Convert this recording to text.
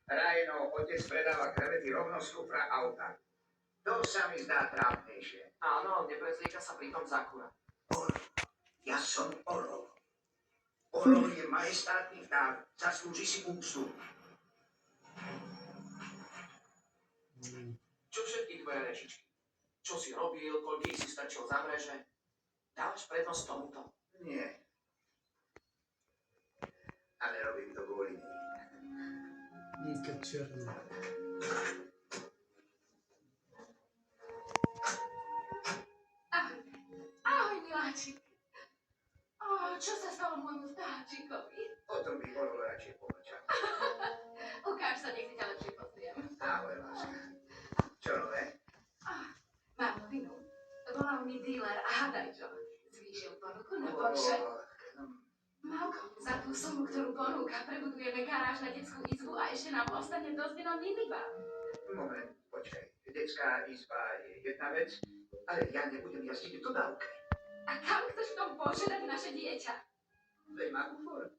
Rajno, otec predáva krevety rovno z kufra auta. To sa mi zdá trápnejšie. Áno, neprezlieka sa pritom zakura. Orol. Ja som orol. Orol je majestátny vták. Zaslúži si úctu. Čo všetky tvoje rečičky? Čo si robil, koľkých si strčil za mreže? Dávaš prednosť tomuto? Nie. Ale robím to kvôli nej. Nika černá. Ahoj, miláčik. Čo sa stalo môjmu vtáčikovi? O tom by orol radšej pomlčal. Ukáž sa, nech si ťa lepšie pozriem. Ahoj, láska. Čo nové? Mám novinu. Volal mi díler a hádaj čo. Zvýšil ponuku na Porsche. Malko, za tú sumu, ktorú ponúka, prebudujeme garáž na detskú izbu a ešte nám ostane dosť na minivan. Moment, počkaj. Detská izba je jedna vec, ale ja nebudem jazdiť v dodávke. A kam chceš v tom Porsche dať naše dieťa? Veď má kufor.